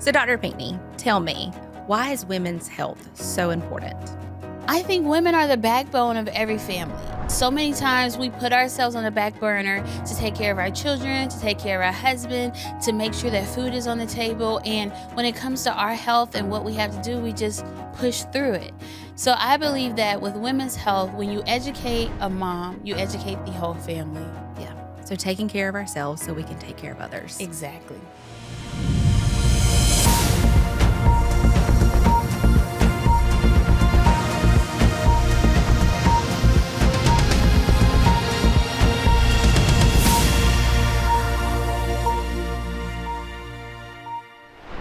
So Dr. Pinckney, tell me, why is women's health so important? I think women are the backbone of every family. So many times we put ourselves on the back burner to take care of our children, to take care of our husband, to make sure that food is on the table. And when it comes to our health and what we have to do, we just push through it. So I believe that with women's health, when you educate a mom, you educate the whole family. Yeah. So taking care of ourselves so we can take care of others. Exactly.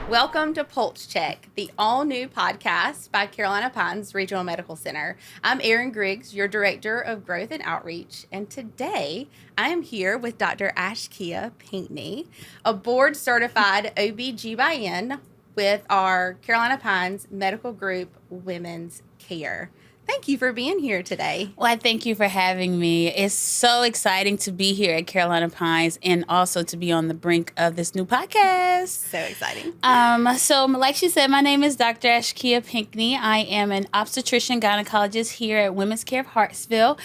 Welcome to Pulse Check, the all-new podcast by Carolina Pines Regional Medical Center. I'm Erin Griggs, your Director of Growth and Outreach, and today I am here with Dr. Ashekia Pinckney, a board-certified OB-GYN with our Carolina Pines Medical Group Women's Care. Thank you for being here today. Well, I thank you for having me. It's so exciting to be here at Carolina Pines and also to be on the brink of this new podcast. So exciting. So like she said, my name is Dr. Ashekia Pinckney. I am an obstetrician gynecologist here at Women's Care of Hartsville.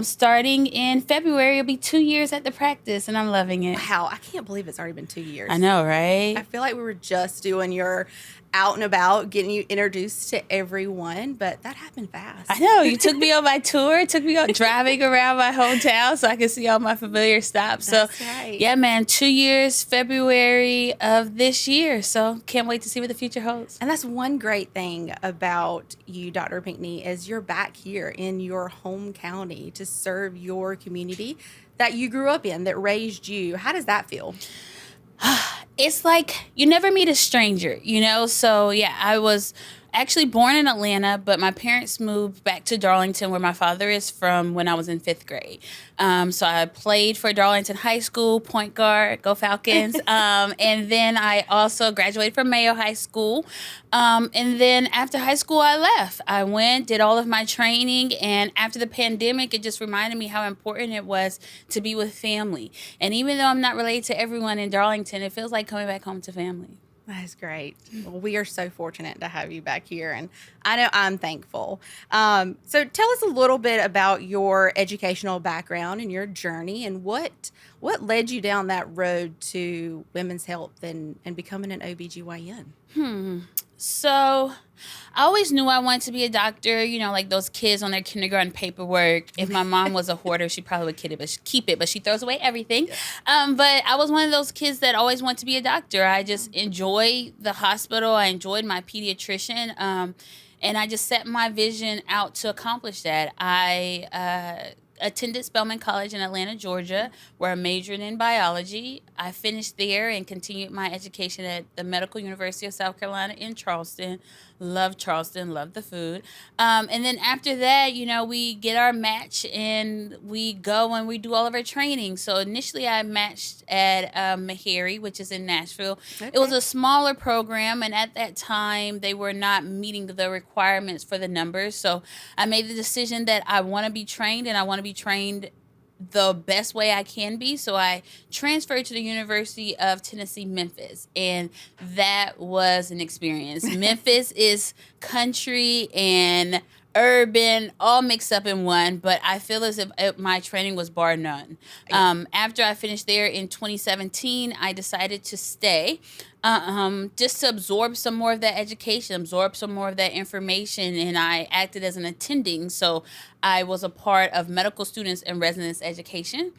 Starting in February, it'll be 2 years at the practice, and I'm loving it. Wow, I can't believe it's already been 2 years. I know, right? I feel like we were just doing your out and about, getting you introduced to everyone, but that happened fast. I know. You took me on my tour, took me on driving around my hometown so I could see all my familiar stops. That's so, right. Yeah, man, 2 years, February of this year. So can't wait to see what the future holds. And that's one great thing about you, Dr. Pinckney, is you're back here in your home county to serve your community that you grew up in, that raised you. How does that feel? It's like you never meet a stranger, you know? So, yeah, I was actually born in Atlanta, but my parents moved back to Darlington, where my father is from, when I was in 5th grade. So I played for Darlington High School, point guard, go Falcons. And then I also graduated from Mayo High School. And then after high school, I left. I went, did all of my training. And after the pandemic, it just reminded me how important it was to be with family. And even though I'm not related to everyone in Darlington, it feels like coming back home to family. That's great. Well, we are so fortunate to have you back here, and I know I'm thankful. So tell us a little bit about your educational background and your journey, and what led you down that road to women's health and becoming an OB-GYN? So I always knew I wanted to be a doctor, you know, like those kids on their kindergarten paperwork. If my mom was a hoarder, she probably would keep it, but she throws away everything. But I was one of those kids that always wanted to be a doctor. I just enjoy the hospital. I enjoyed my pediatrician. And I just set my vision out to accomplish that. I attended Spelman College in Atlanta, Georgia, where I majored in biology. I finished there and continued my education at the Medical University of South Carolina in Charleston. Love Charleston, love the food. And then after that, you know, we get our match and we go and we do all of our training. So initially I matched at Meharry, which is in Nashville. Okay. It was a smaller program, and at that time they were not meeting the requirements for the numbers. So I made the decision that I want to be trained, and I want to be trained the best way I can be. So I transferred to the University of Tennessee, Memphis, and that was an experience. Memphis is country and urban, all mixed up in one, but I feel as if my training was bar none. After I finished there in 2017, I decided to stay just to absorb some more of that education, absorb some more of that information, and I acted as an attending, so I was a part of medical students and residents education.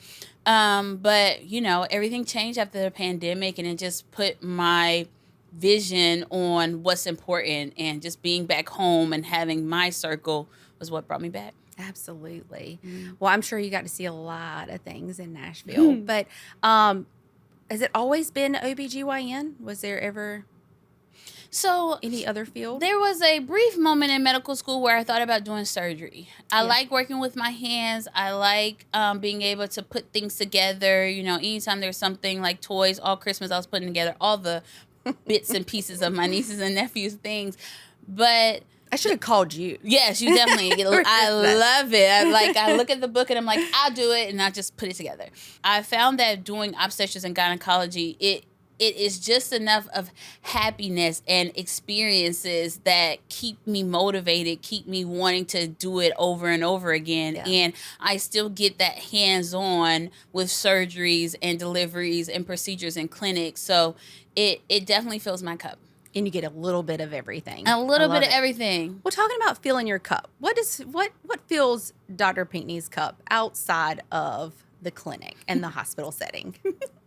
But, you know, everything changed after the pandemic, and it just put my vision on what's important, and just being back home and having my circle was what brought me back. Absolutely. Well, I'm sure you got to see a lot of things in Nashville, but has it always been OB-GYN? Was there ever any other field? There was a brief moment in medical school where I thought about doing surgery. I like working with my hands. I like being able to put things together. You know, anytime there's something like toys, all Christmas I was putting together all the bits and pieces of my nieces and nephews' things. But I should have called you. Yes, you definitely. I love it. I look at the book and I'm like, I'll do it, and I just put it together. I found that doing obstetrics and gynecology, it is just enough of happiness and experiences that keep me motivated, keep me wanting to do it over and over again. Yeah. And I still get that hands-on with surgeries and deliveries and procedures in clinics. So it definitely fills my cup. And you get a little bit of everything. A little bit of everything. Well, talking about filling your cup, what fills Dr. Pinckney's cup outside of the clinic and the hospital setting?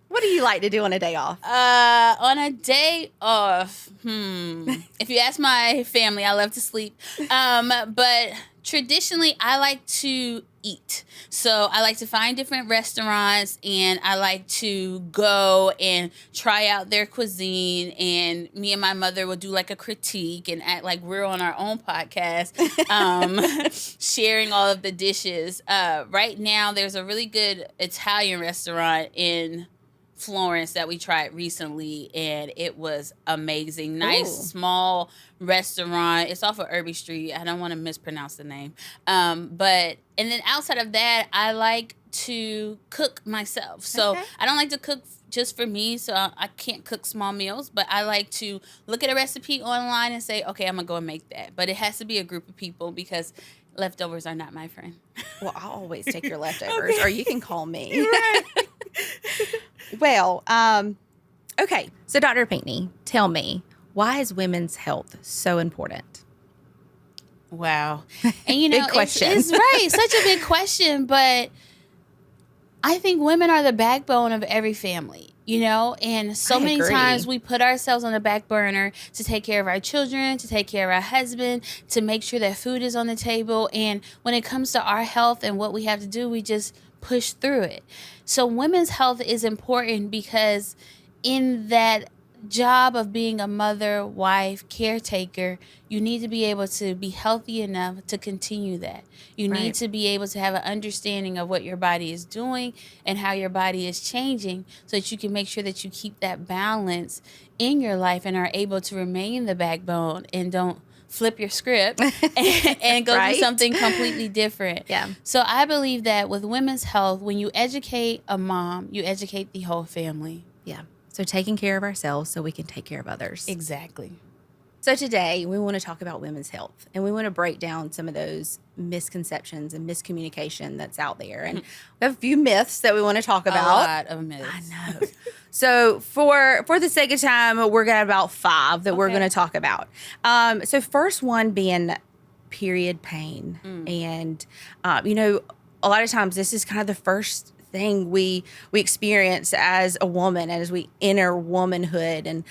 What do you like to do on a day off? On a day off, if you ask my family, I love to sleep. But traditionally, I like to eat. So I like to find different restaurants, and I like to go and try out their cuisine. And me and my mother will do like a critique and act like we're on our own podcast, sharing all of the dishes. Right now, there's a really good Italian restaurant in Florence that we tried recently, and it was amazing. Nice, small restaurant. It's off of Irby Street. I don't want to mispronounce the name. And then outside of that, I like to cook myself. So I don't like to cook just for me, so I can't cook small meals, but I like to look at a recipe online and say, okay, I'm going to go and make that. But it has to be a group of people because leftovers are not my friend. Well, I'll always take your leftovers, or you can call me. Right. Well, okay. So, Dr. Pinckney, tell me, why is women's health so important? Wow. And, you know, big question. It's right. Such a big question. But I think women are the backbone of every family, you know, and so many times we put ourselves on the back burner to take care of our children, to take care of our husband, to make sure that food is on the table. And when it comes to our health and what we have to do, we just push through it. So women's health is important because in that job of being a mother, wife, caretaker, you need to be able to be healthy enough to continue that. You need to be able to have an understanding of what your body is doing and how your body is changing so that you can make sure that you keep that balance in your life and are able to remain the backbone and don't flip your script and go do something completely different. Yeah. So I believe that with women's health, when you educate a mom, you educate the whole family. Yeah. So taking care of ourselves so we can take care of others. Exactly. So today we want to talk about women's health, and we want to break down some of those misconceptions and miscommunication that's out there. And we have a few myths that we want to talk about. A lot of myths. I know. So for the sake of time, we're going to have about 5 that we're going to talk about. So first one being period pain. And, you know, a lot of times this is kind of the first thing we experience as a woman, as we enter womanhood. And,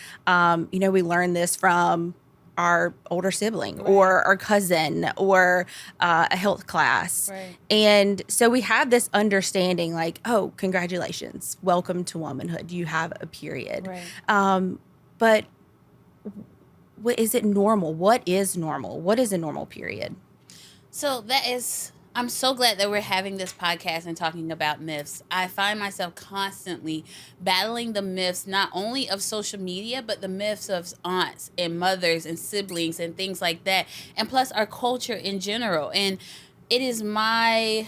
you know, we learn this from our older sibling or our cousin or a health class. And so we have this understanding like, oh, congratulations, welcome to womanhood. You have a period. But what is it normal? What is normal? What is a normal period? So I'm so glad that we're having this podcast and talking about myths. I find myself constantly battling the myths, not only of social media, but the myths of aunts and mothers and siblings and things like that. And plus our culture in general. And it is my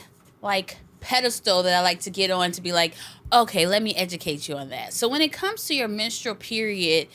pedestal that I like to get on to be like, okay, let me educate you on that. So when it comes to your menstrual period,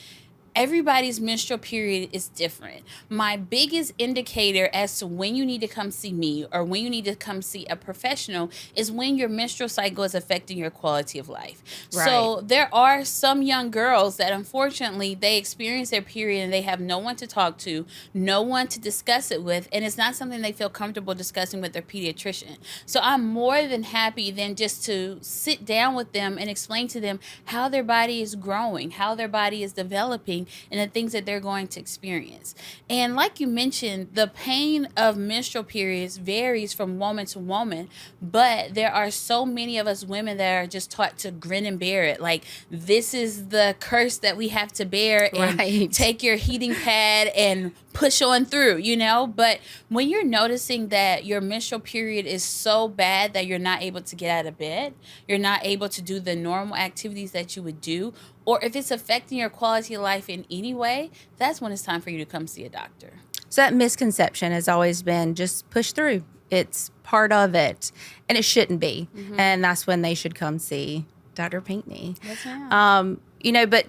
everybody's menstrual period is different. My biggest indicator as to when you need to come see me or when you need to come see a professional is when your menstrual cycle is affecting your quality of life. So there are some young girls that unfortunately they experience their period and they have no one to talk to, no one to discuss it with, and it's not something they feel comfortable discussing with their pediatrician. So I'm more than happy then just to sit down with them and explain to them how their body is growing, how their body is developing, and the things that they're going to experience. And like you mentioned, the pain of menstrual periods varies from woman to woman, but there are so many of us women that are just taught to grin and bear it. Like, this is the curse that we have to bear, and take your heating pad and push on through, you know? But when you're noticing that your menstrual period is so bad that you're not able to get out of bed, you're not able to do the normal activities that you would do, or if it's affecting your quality of life in any way, that's when it's time for you to come see a doctor. So that misconception has always been just push through. It's part of it, and it shouldn't be. And that's when they should come see Dr. Pinckney. Yes, ma'am. You know, but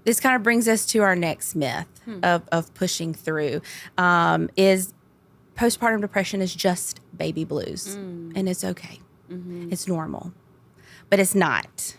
this kind of brings us to our next myth of pushing through, is postpartum depression is just baby blues, and it's okay. It's normal, but it's not.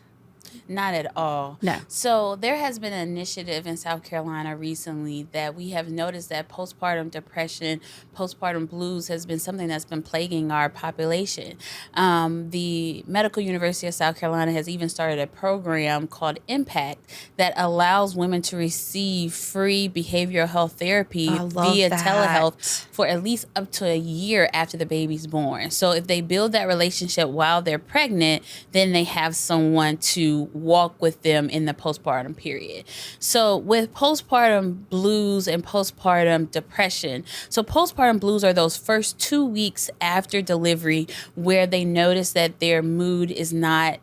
Not at all. No. So there has been an initiative in South Carolina recently that we have noticed that postpartum depression, postpartum blues has been something that's been plaguing our population. The Medical University of South Carolina has even started a program called Impact that allows women to receive free behavioral health therapy via telehealth for at least up to a year after the baby's born. So if they build that relationship while they're pregnant, then they have someone to walk with them in the postpartum period. So with postpartum blues and postpartum depression, so postpartum blues are those first 2 weeks after delivery where they notice that their mood is not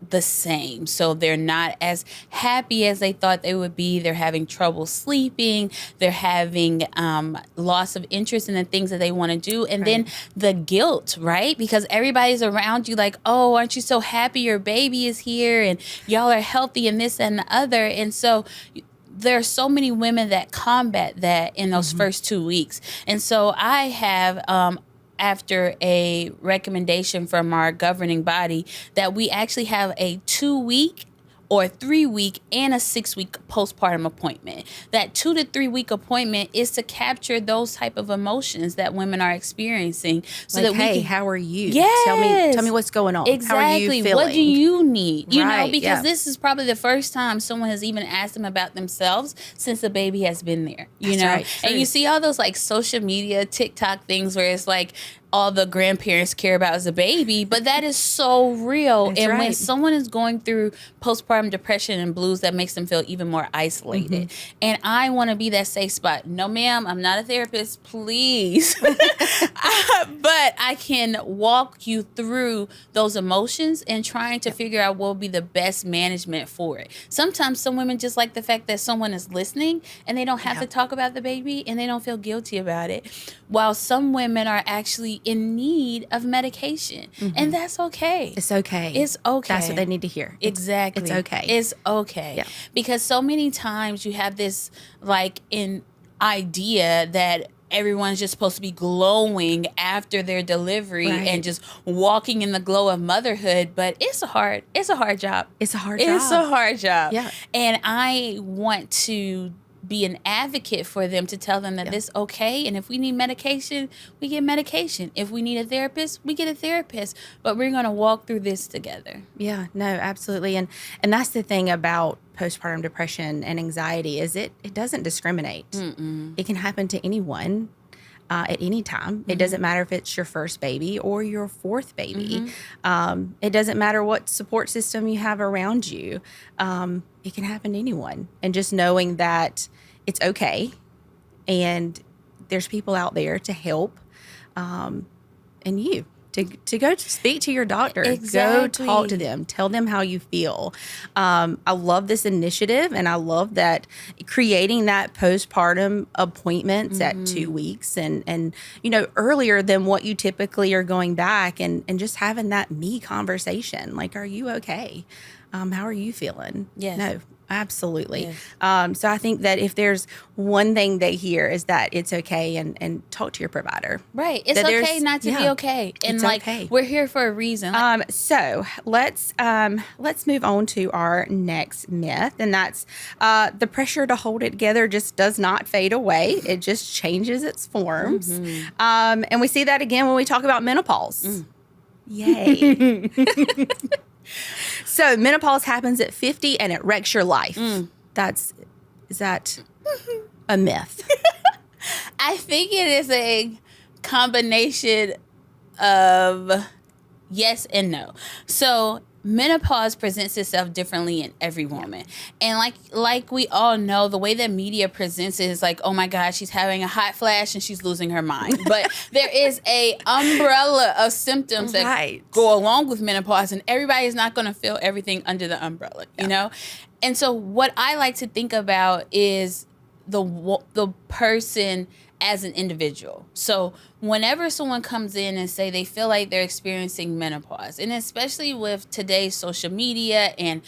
the same. So they're not as happy as they thought they would be. They're having trouble sleeping. They're having loss of interest in the things that they want to do. And then the guilt, right? Because everybody's around you like, oh, aren't you so happy your baby is here and y'all are healthy and this and the other. And so there are so many women that combat that in those first 2 weeks. And so I have after a recommendation from our governing body that we actually have a 2-week or 3-week and a 6-week postpartum appointment. That 2 to 3 week appointment is to capture those type of emotions that women are experiencing. So like, that we hey, can, how are you? Yes. Tell me what's going on. Exactly. How are you feeling? What do you need? You know, because yeah. this is probably the first time someone has even asked them about themselves since the baby has been there. You That's know, right. and you see all those like social media, TikTok things where it's like all the grandparents care about is a baby, but that is so real. That's and right. when someone is going through postpartum depression and blues, that makes them feel even more isolated. And I want to be that safe spot. No, ma'am, I'm not a therapist, please. But I can walk you through those emotions and trying to figure out what will be the best management for it. Sometimes some women just like the fact that someone is listening and they don't have to talk about the baby and they don't feel guilty about it. While some women are actually in need of medication. And that's okay. It's okay. It's okay. That's what they need to hear. Exactly. It's okay. It's okay. Yeah. Because so many times you have this like an idea that everyone's just supposed to be glowing after their delivery and just walking in the glow of motherhood, but it's a hard job. It's a hard job. It's a hard job. Yeah. And I want to be an advocate for them to tell them that this is okay. And if we need medication, we get medication. If we need a therapist, we get a therapist. But we're going to walk through this together. Yeah, no, absolutely. And that's the thing about postpartum depression and anxiety is it doesn't discriminate. It can happen to anyone at any time. It doesn't matter if it's your first baby or your fourth baby. It doesn't matter what support system you have around you. It can happen to anyone. And just knowing that it's okay and there's people out there to help, and you to go to speak to your doctor. Exactly. Go talk to them. Tell them how you feel. I love this initiative, and I love that creating that postpartum appointments at 2 weeks and you know, earlier than what you typically are going back and just having that me conversation. Like, are you okay? How are you feeling? Yes. No, absolutely. Yes. So I think that if there's one thing they hear is that it's okay and talk to your provider. Right. It's okay not to be okay. And it's like, okay. we're here for a reason. So let's move on to our next myth, and that's the pressure to hold it together just does not fade away. It just changes its forms. And we see that again when we talk about menopause. Yay. So menopause happens at 50 and it wrecks your life. Is that a myth? I think it is a combination of yes and no. So menopause presents itself differently in every woman. And like we all know, the way that media presents it is like, oh my God, she's having a hot flash and she's losing her mind. But there is a umbrella of symptoms that go along with menopause, and everybody is not going to feel everything under the umbrella, you know? And so what I like to think about is the person as an individual. So whenever someone comes in and say they feel like they're experiencing menopause, and especially with today's social media and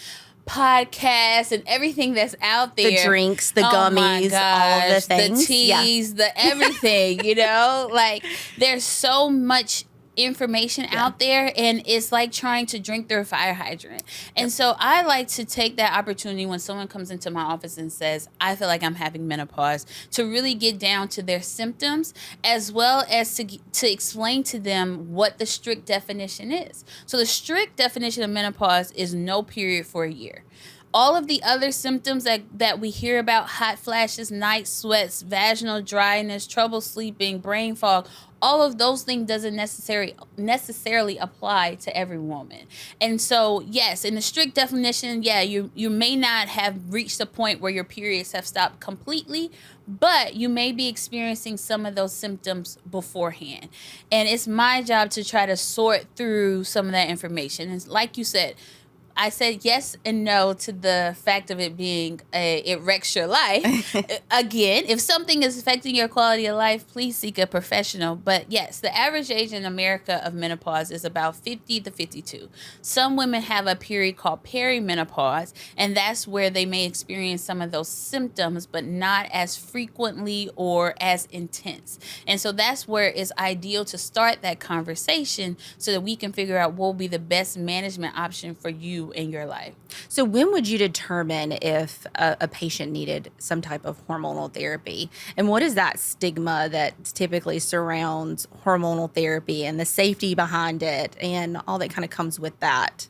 podcasts and everything that's out there. The drinks, the gummies, all the things. The teas, the everything, you know? Like, there's so much information out there, and it's like trying to drink through a fire hydrant. And so I like to take that opportunity when someone comes into my office and says, I feel like I'm having menopause, to really get down to their symptoms, as well as to explain to them what the strict definition is. So the strict definition of menopause is no period for a year. All of the other symptoms that we hear about, hot flashes, night sweats, vaginal dryness, trouble sleeping, brain fog, all of those things doesn't necessarily apply to every woman. And so, yes, in the strict definition, you may not have reached a point where your periods have stopped completely, but you may be experiencing some of those symptoms beforehand. And it's my job to try to sort through some of that information. And like you said, I said yes and no to the fact of it being it wrecks your life. Again, if something is affecting your quality of life, please seek a professional. But yes, the average age in America of menopause is about 50 to 52. Some women have a period called perimenopause, and that's where they may experience some of those symptoms, but not as frequently or as intense. And so that's where it's ideal to start that conversation so that we can figure out what will be the best management option for you in your life. So when would you determine if a patient needed some type of hormonal therapy? And what is that stigma that typically surrounds hormonal therapy and the safety behind it and all that kind of comes with that?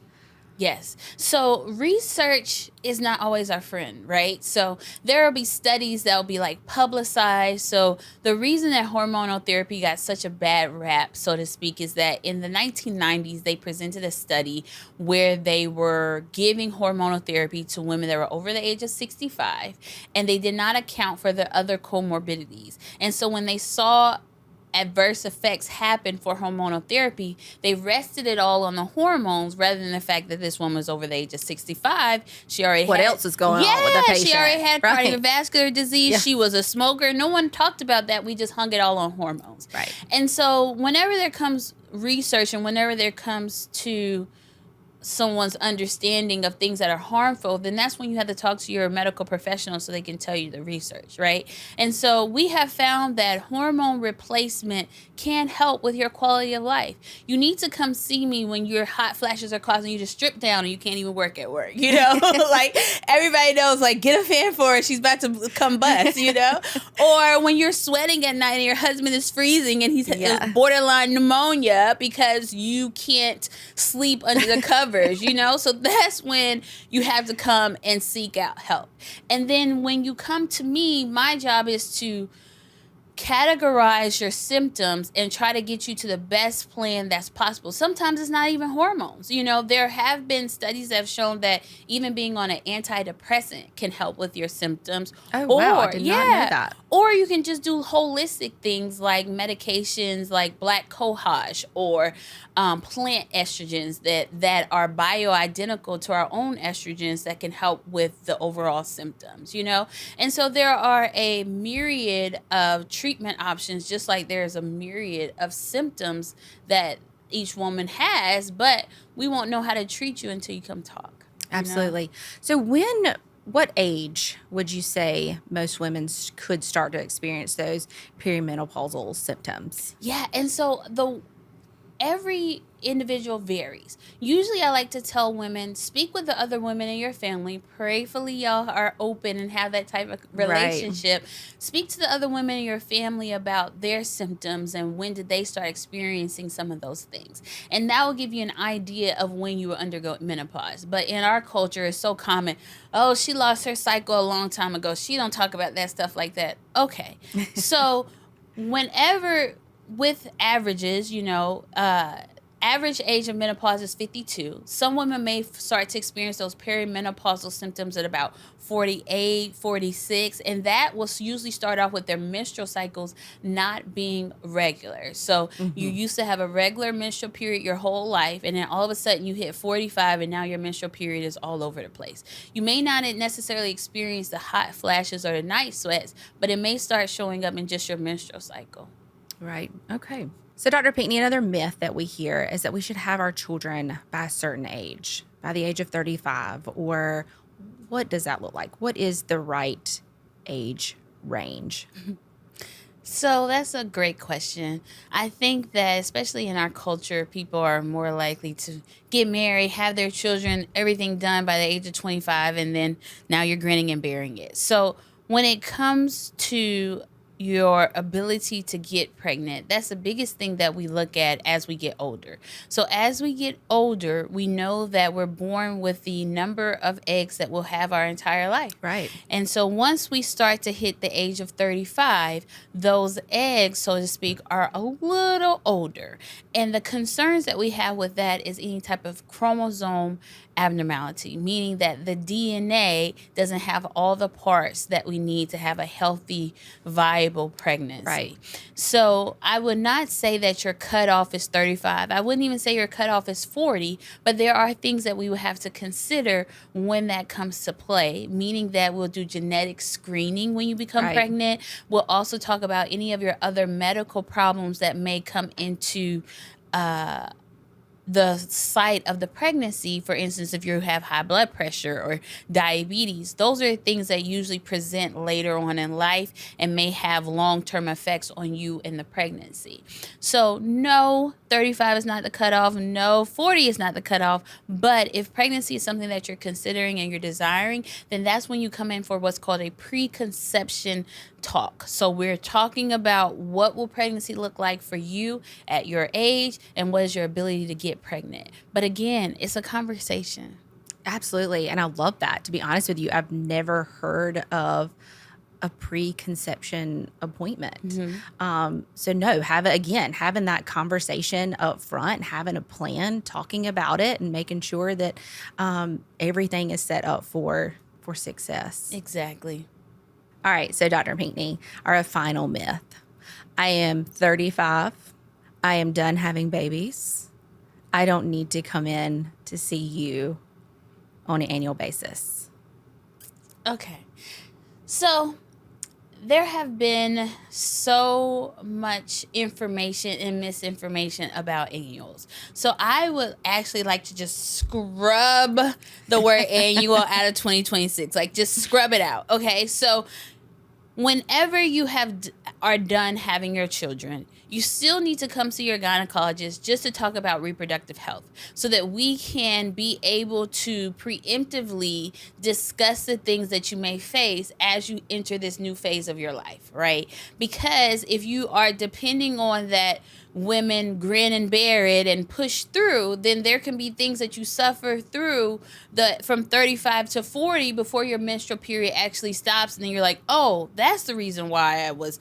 Yes. So research is not always our friend, right? So there will be studies that will be like publicized. So the reason that hormonal therapy got such a bad rap, so to speak, is that in the 1990s, they presented a study where they were giving hormonal therapy to women that were over the age of 65, and they did not account for the other comorbidities. And so when they saw adverse effects happen for hormonal therapy, they rested it all on the hormones rather than the fact that this woman was over the age of 65. She already what else is going on with the patient? She already had cardiovascular disease. Yeah. She was a smoker. No one talked about that. We just hung it all on hormones. Right. And so whenever there comes research and whenever there comes to someone's understanding of things that are harmful, then that's when you have to talk to your medical professional so they can tell you the research, right? And so we have found that hormone replacement can help with your quality of life. You need to come see me when your hot flashes are causing you to strip down and you can't even work at work, you know? Like, everybody knows, like, get a fan for her, she's about to combust, you know? Or when you're sweating at night and your husband is freezing and he's borderline pneumonia because you can't sleep under the covers. You know, so that's when you have to come and seek out help. And then when you come to me, my job is to categorize your symptoms and try to get you to the best plan that's possible. Sometimes it's not even hormones. You know, there have been studies that have shown that even being on an antidepressant can help with your symptoms. Oh, wow. I did not know that. Or you can just do holistic things like medications like black cohosh or plant estrogens that are bioidentical to our own estrogens that can help with the overall symptoms, you know? And so there are a myriad of treatment options, just like there's a myriad of symptoms that each woman has, but we won't know how to treat you until you come talk. Absolutely. So what age would you say most women could start to experience those perimenopausal symptoms? Yeah, and so every individual varies. Usually I like to tell women, speak with the other women in your family. Prayerfully, y'all are open and have that type of relationship. Right. Speak to the other women in your family about their symptoms and when did they start experiencing some of those things. And that will give you an idea of when you will undergo menopause. But in our culture, it's so common. Oh, she lost her cycle a long time ago. She don't talk about that stuff like that. Okay. So whenever, with averages, you know, average age of menopause is 52. Some women may start to experience those perimenopausal symptoms at about 48, 46, and that will usually start off with their menstrual cycles not being regular. So you used to have a regular menstrual period your whole life, and then all of a sudden you hit 45 and now your menstrual period is all over the place. You may not necessarily experience the hot flashes or the night sweats, but it may start showing up in just your menstrual cycle. Right. Okay. So, Dr. Pinckney, another myth that we hear is that we should have our children by a certain age, by the age of 35, or what does that look like? What is the right age range? So that's a great question. I think that especially in our culture, people are more likely to get married, have their children, everything done by the age of 25, and then now you're grinning and bearing it. So when it comes to your ability to get pregnant, that's the biggest thing that we look at as we get older. So as we get older, we know that we're born with the number of eggs that we'll have our entire life. Right. And so once we start to hit the age of 35, those eggs, so to speak, are a little older. And the concerns that we have with that is any type of chromosome abnormality, meaning that the DNA doesn't have all the parts that we need to have a healthy, viable pregnancy. Right. So I would not say that your cutoff is 35. I wouldn't even say your cutoff is 40, but there are things that we would have to consider when that comes to play, meaning that we'll do genetic screening when you become pregnant. We'll also talk about any of your other medical problems that may come into the site of the pregnancy. For instance, if you have high blood pressure or diabetes, those are things that usually present later on in life and may have long-term effects on you in the pregnancy. So no, 35 is not the cutoff. No, 40 is not the cutoff. But if pregnancy is something that you're considering and you're desiring, then that's when you come in for what's called a preconception talk. So we're talking about what will pregnancy look like for you at your age and what is your ability to get pregnant. But again, it's a conversation. Absolutely. And I love that. To be honest with you, I've never heard of a preconception appointment. So no, having that conversation up front, having a plan, talking about it, and making sure that everything is set up for success. Exactly. All right. So Dr. Pinckney, our final myth. I am 35. I am done having babies. I don't need to come in to see you on an annual basis. Okay. So there have been so much information and misinformation about annuals. So I would actually like to just scrub the word annual out of 2026. Like just scrub it out. Okay. So whenever you are done having your children, you still need to come see your gynecologist just to talk about reproductive health so that we can be able to preemptively discuss the things that you may face as you enter this new phase of your life, right? Because if you are depending on that women grin and bear it and push through, then there can be things that you suffer through from 35 to 40 before your menstrual period actually stops. And then you're like, oh, that's the reason why I was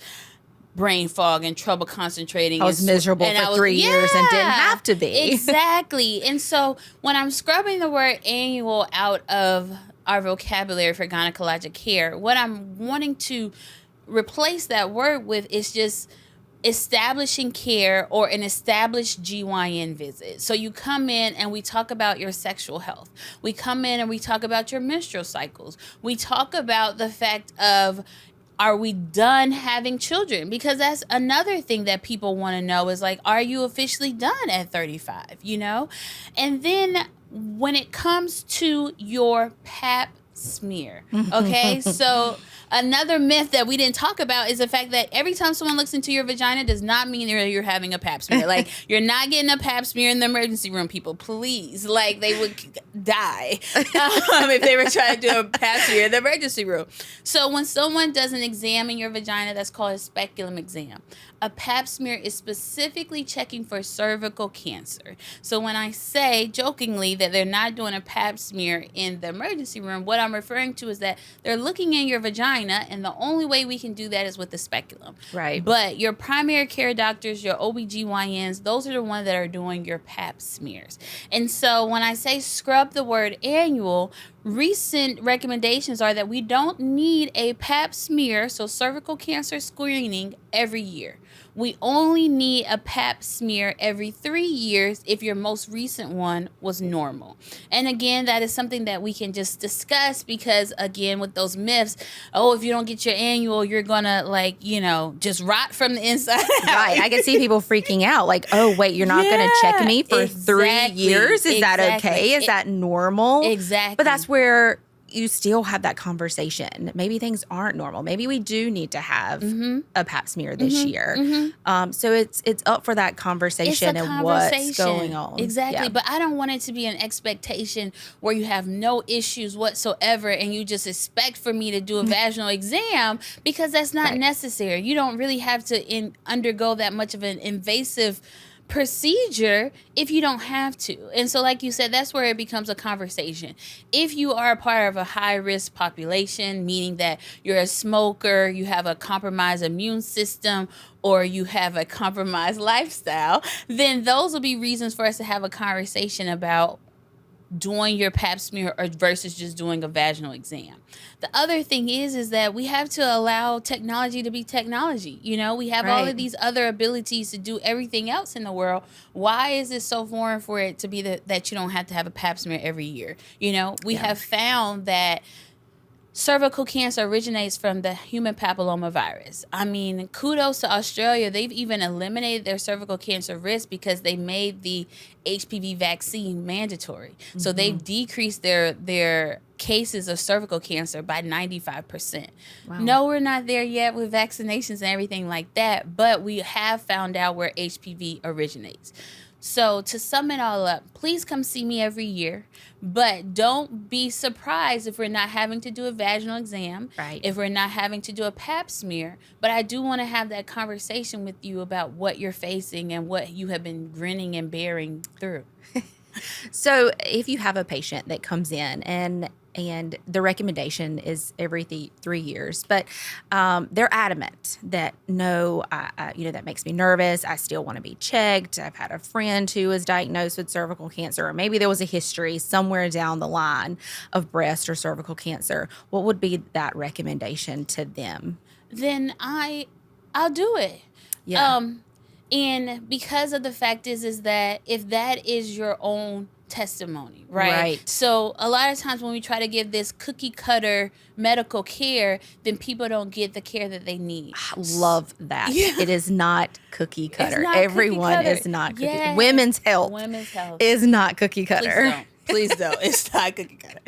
brain fog and trouble concentrating. I was miserable for 3 years and didn't have to be. Exactly. And so when I'm scrubbing the word annual out of our vocabulary for gynecologic care, what I'm wanting to replace that word with is just establishing care or an established GYN visit. So you come in and we talk about your sexual health. We come in and we talk about your menstrual cycles. We talk about the fact of, are we done having children? Because that's another thing that people want to know is like, are you officially done at 35, you know? And then when it comes to your pap smear, okay? So another myth that we didn't talk about is the fact that every time someone looks into your vagina does not mean you're having a pap smear. Like, you're not getting a pap smear in the emergency room, people. Please. Like, they would die if they were trying to do a pap smear in the emergency room. So when someone does an exam in your vagina, that's called a speculum exam. A pap smear is specifically checking for cervical cancer. So when I say jokingly that they're not doing a pap smear in the emergency room, what I'm referring to is that they're looking in your vagina, and the only way we can do that is with the speculum. Right. But your primary care doctors, your OB-GYNs, those are the ones that are doing your pap smears. And so when I say scrub the word annual, recent recommendations are that we don't need a pap smear, so cervical cancer screening, every year. We only need a pap smear every 3 years if your most recent one was normal. And again, that is something that we can just discuss because, again, with those myths, if you don't get your annual, you're going to, just rot from the inside out. Right. I can see people freaking out like, oh, wait, you're not going to check me for 3 years? Is that okay? Is that normal? Exactly. But that's where you still have that conversation. Maybe things aren't normal. Maybe we do need to have a pap smear this year. So it's up for that conversation and what's going on. Exactly. Yeah. But I don't want it to be an expectation where you have no issues whatsoever and you just expect for me to do a vaginal exam, because that's not necessary. You don't really have to undergo that much of an invasive procedure if you don't have to. And so, like you said, that's where it becomes a conversation. If you are a part of a high-risk population, meaning that you're a smoker, you have a compromised immune system, or you have a compromised lifestyle, then those will be reasons for us to have a conversation about doing your pap smear or versus just doing a vaginal exam. The other thing is that we have to allow technology to be technology. We have all of these other abilities to do everything else in the world. Why is it so foreign for it to be that you don't have to have a pap smear every year? We have found that cervical cancer originates from the human papilloma virus. I mean, kudos to Australia. They've even eliminated their cervical cancer risk because they made the HPV vaccine mandatory. So they've decreased their cases of cervical cancer by 95%. Wow. No, we're not there yet with vaccinations and everything like that, but we have found out where HPV originates. So to sum it all up, please come see me every year, but don't be surprised if we're not having to do a vaginal exam, if we're not having to do a pap smear. But I do want to have that conversation with you about what you're facing and what you have been grinning and bearing through. So if you have a patient that comes in and the recommendation is every 3 years, but they're adamant that no, that makes me nervous. I still want to be checked. I've had a friend who was diagnosed with cervical cancer, or maybe there was a history somewhere down the line of breast or cervical cancer. What would be that recommendation to them? Then I'll do it. Yeah. And because of the fact is that if that is your own testimony, right? So a lot of times when we try to give this cookie cutter medical care, then people don't get the care that they need. I love that. Yeah. It is not cookie cutter. Not Everyone cookie cutter. is not cookie. Yes. Women's health is not cookie cutter. Please don't. It's not cookie cutter.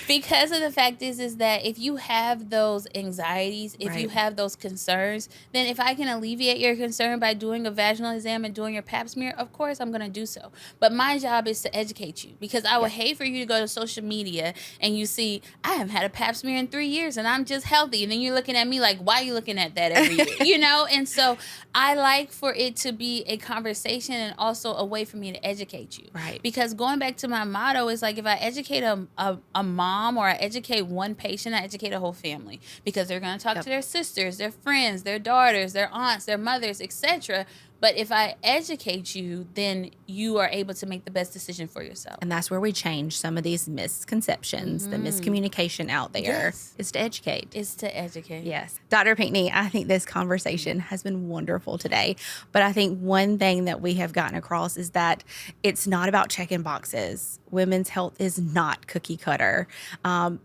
Because of the fact is that if you have those anxieties, if you have those concerns, then if I can alleviate your concern by doing a vaginal exam and doing your pap smear, of course I'm going to do so. But my job is to educate you, because I would hate for you to go to social media and you see, I haven't had a pap smear in 3 years and I'm just healthy. And then you're looking at me like, why are you looking at that every year? And so I like for it to be a conversation and also a way for me to educate you. Right. Because going back to my motto, is like if I educate a mom or I educate one patient, I educate a whole family, because they're going to talk to their sisters, their friends, their daughters, their aunts, their mothers, etc. But if I educate you, then you are able to make the best decision for yourself. And that's where we change some of these misconceptions, the miscommunication out there is to educate. It's to educate. Yes. Dr. Pinckney, I think this conversation has been wonderful today. But I think one thing that we have gotten across is that it's not about checking boxes. Women's health is not cookie cutter.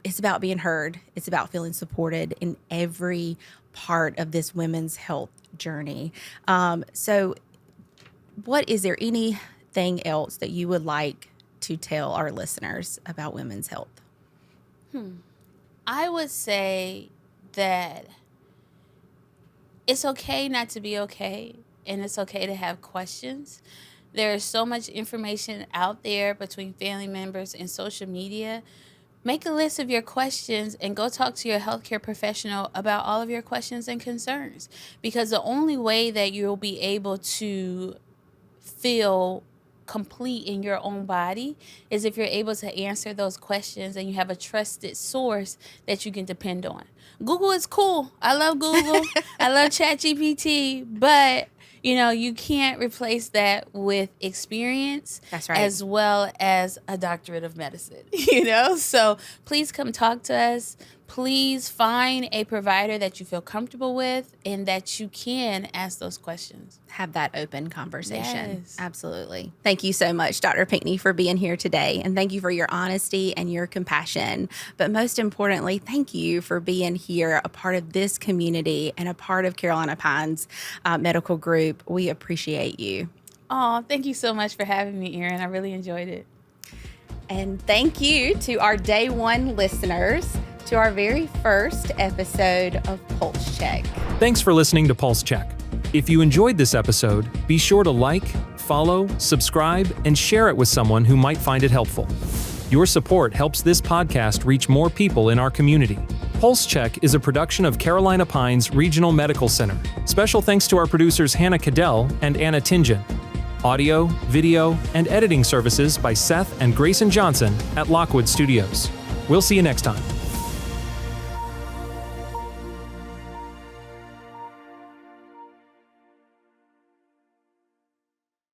It's about being heard. It's about feeling supported in every part of this women's health journey. So is there anything else that you would like to tell our listeners about women's health? I would say that it's okay not to be okay, and it's okay to have questions. There is so much information out there between family members and social media. Make a list of your questions and go talk to your healthcare professional about all of your questions and concerns, because the only way that you'll be able to feel complete in your own body is if you're able to answer those questions and you have a trusted source that you can depend on. Google is cool. I love Google. I love ChatGPT, but you can't replace that with experience. That's right. As well as a doctorate of medicine, So please come talk to us. Please find a provider that you feel comfortable with and that you can ask those questions. Have that open conversation. Yes. Absolutely. Thank you so much, Dr. Pinckney, for being here today. And thank you for your honesty and your compassion. But most importantly, thank you for being here, a part of this community and a part of Carolina Pines Medical Group. We appreciate you. Oh, thank you so much for having me, Erin. I really enjoyed it. And thank you to our day one listeners, to our very first episode of Pulse Check. Thanks for listening to Pulse Check. If you enjoyed this episode, be sure to like, follow, subscribe, and share it with someone who might find it helpful. Your support helps this podcast reach more people in our community. Pulse Check is a production of Carolina Pines Regional Medical Center. Special thanks to our producers Hannah Cadell and Anna Tingen. Audio, video, and editing services by Seth and Grayson Johnson at Lockwood Studios. We'll see you next time.